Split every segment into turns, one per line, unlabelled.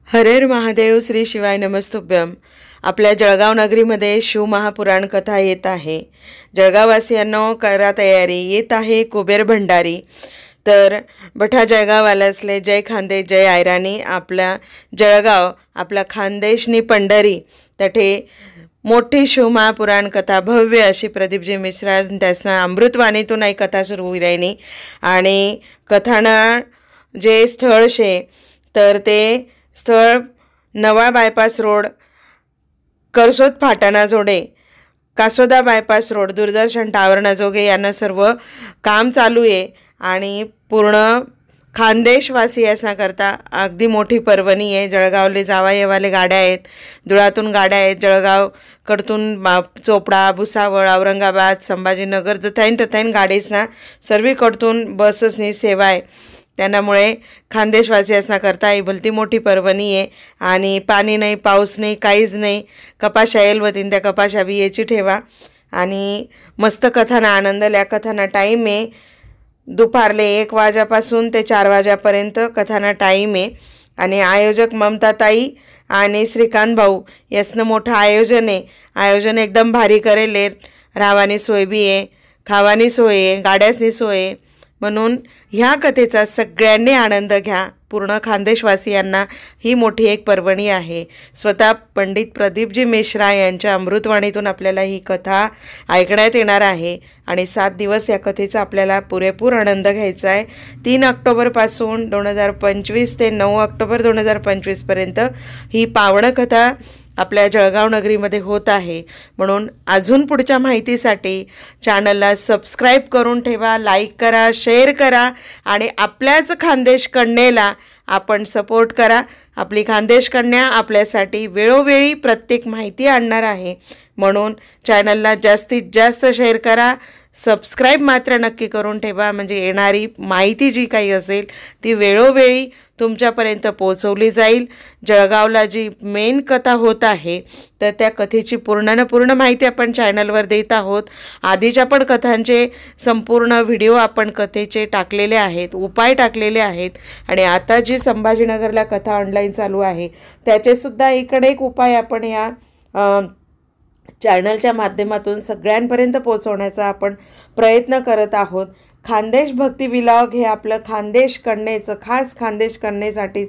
हर हर महादेव. श्री शिवाय नमस्तुभ्यम. आपल्या जळगाव नगरीमध्ये शिवमहापुराण कथा येत आहे. जळगाववासियांनो करा तयारी. येत आहे कुबेर भंडारी. तर बठा जळगाववाल्यासले जय खानदेश जय आयराणी. आपला जळगाव आपला खानदेशनी पंढरी तठे मोठी शिवमहापुराण कथा भव्य अशी प्रदीपजी मिश्रा त्यासना अमृतवाणीतून एक कथा सुरू होईरायनी. आणि कथाना जे स्थळ शे तर ते स्थळ नवा बायपास रोड करसोद फाटाना जोडे कासोदा बायपास रोड दूरदर्शन टावरना जोगे यांना सर्व काम चालू आहे. आणि पूर्ण खानदेशवासी यासना करता अगदी मोठी पर्वणी आहे. जळगावले जावा येवाले गाड्या आहेत, धुळातून गाड्या आहेत, जळगावकडतून चोपडा भुसावळ औरंगाबाद संभाजीनगर जथाईन तथाईन गाडीसना सर्वीकडतून बसेसनी सेवा आहे. त्यामुळे खानदेशवासियांना करता ही भलती मोठी पर्वणी आहे. आणि पाणी नाही पाऊस नाही काहीच नाही. कपाशा येईल वतीन त्या कपाशा बी याची ठेवा. आणि मस्त कथाना आनंद. या कथाना टाईम आहे दुपारले 1 वाजेपासून ते 4 वाजेपर्यंत कथाना टाईम आहे. आणि आयोजक ममताताई आणि श्रीकांत भाऊ यासनं मोठं आयोजन आहे. आयोजन एकदम भारी करेल. राहवानी सोय बी आहे, खावानी सोय आहे, गाड्याची सोय आहे. म्हणून ह्या कथेचा सगळ्यांनी आनंद घ्या. पूर्ण खानदेशवासियांना ही मोठी एक पर्वणी आहे. स्वतः पंडित प्रदीपजी मिश्रा यांच्या अमृतवाणीतून आपल्याला ही कथा ऐकण्यात येणार आहे. आणि 7 दिवस या कथेचा आपल्याला पुरेपूर आनंद घ्यायचा आहे. 3 ऑक्टोबरपासून 2025 ते 9 ऑक्टोबर 2025पर्यंत ही पावन कथा आपल्या जळगाव नगरीमध्ये होत आहे. म्हणून अजून पुढच्या माहितीसाठी चॅनलला सबस्क्राईब करून ठेवा, लाईक करा, शेअर करा आणि आपल्याच खानदेश कन्येला आपण सपोर्ट करा. आपली खानदेश कन्या आपल्यासाठी वेळोवेळी प्रत्येक माहिती आणणार आहे. म्हणून चॅनलला जास्तीत जास्त शेअर करा, सबस्क्राईब मात्र नक्की करून ठेवा. म्हणजे येणारी माहिती जी काही असेल ती वेळोवेळी तुमच्यापर्यंत पोहोचवली जाईल. जळगावला जी मेन कथा होत आहे तर त्या कथेची पूर्ण माहिती आपण चॅनलवर देत आहोत. आधीच्या पण कथांचे संपूर्ण व्हिडिओ आपण कथेचे टाकलेले आहेत, उपाय टाकलेले आहेत. आणि आता जी संभाजीनगरला कथा ऑनलाईन चालू आहे त्याचेसुद्धा इकडे एक उपाय आपण या चॅनलच्या माध्यमातून सगळ्यांपर्यंत पोहोचवण्याचा आपण प्रयत्न करत आहोत. खानदेश भक्ती विलॉग हे आपलं खानदेश कन्येचं खास खानदेश कन्येसाठी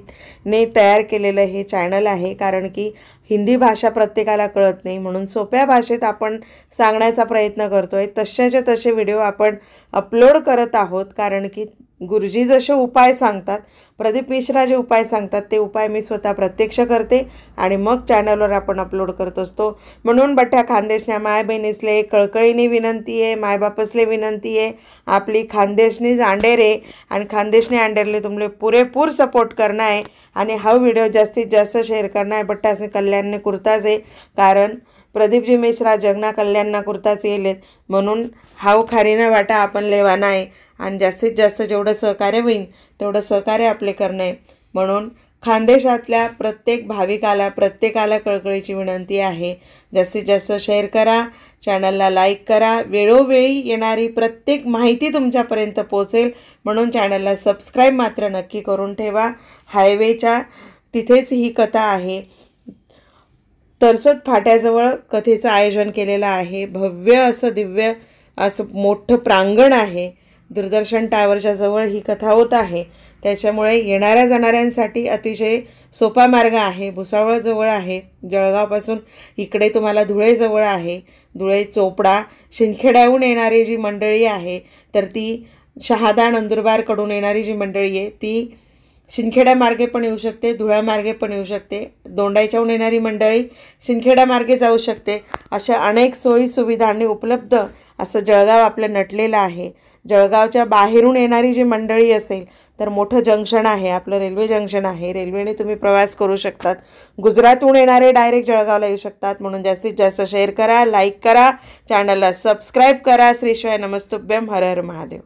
तयार केलेलं हे चॅनल आहे. कारण की हिंदी भाषा प्रत्येकाला कळत नाही, म्हणून सोप्या भाषेत आपण सांगण्याचा प्रयत्न करतो आहे. तशाचे तसे व्हिडिओ आपण अपलोड करत आहोत. कारण की गुरुजी जसे उपाय सांगतात, प्रदीप मिश्रा जे उपाय सांगतात ते उपाय मी स्वतः प्रत्यक्ष करते आणि मग चॅनलवर आपण अपलोड करत असतो. म्हणून बठ्या खानदेशच्या माय बहिणीसले कळकळीने विनंती आहे, मायबापसले विनंती आहे, आपली खानदेशनीच अंडेरे आणि खानदेशने अंडेरले तुमले पुरेपूर सपोर्ट करणं आहे. आणि हा व्हिडिओ जास्तीत जास्त शेअर करणं आहे. बट्टासने कल्याणने कुर्ताच आहे. कारण प्रदीपजी मिश्रा जगना कल्याणना कुर्ताच येईल. म्हणून हाव खारीना वाटा आपण लेवाना आहे. आणि जास्तीत जास्त जेवढं सहकार्य होईल तेवढं सहकार्य आपले करणं आहे. म्हणून खानदेशातल्या प्रत्येक भाविकाला प्रत्येकाला कळकळीची विनंती आहे, जास्तीत जास्त शेअर करा, चॅनलला लाईक करा. वेळोवेळी येणारी प्रत्येक माहिती तुमच्यापर्यंत पोहोचेल. म्हणून चॅनलला सबस्क्राईब मात्र नक्की करून ठेवा. हायवेच्या तिथेच ही कथा आहे. तरसोद फाट्याजवळ कथेचं आयोजन केलेलं आहे. भव्य असं दिव्य असं मोठं प्रांगण आहे. दूरदर्शन टावरच्या जवळ ही कथा होत आहे. त्याच्यामुळे येणाऱ्या जाणाऱ्यांसाठी अतिशय सोपा मार्ग आहे. भुसावळ जवळ आहे जळगावपासून. इकडे तुम्हाला धुळे जवळ आहे. धुळे चोपडा शिंदखेड्याहून येणारी जी मंडळी आहे तर ती शहादा नंदुरबारकडून येणारी जी मंडळी आहे ती शिंदखेडा मार्गे पण येऊ शकते, धुळ्या मार्गे पण येऊ शकते. दोंडाईच्याहून येणारी मंडळी शिंदखेडा मार्गे जाऊ शकते. अशा अनेक सोयी सुविधांनी उपलब्ध असं जळगाव आपलं नटलेलं आहे. जळगावच्या बाहेरून येणारी जी मंडळी असेल तर मोठं जंक्शन आहे आपलं, रेल्वे जंक्शन आहे. रेल्वेने तुम्ही प्रवास करू शकतात. गुजरातहून येणारे डायरेक्ट जळगावला येऊ शकतात. म्हणून जास्तीत जास्त शेअर करा, लाईक करा, चॅनलला सबस्क्राईब करा. श्री शिवाय नमस्तुभ्यम. हर हर महादेव.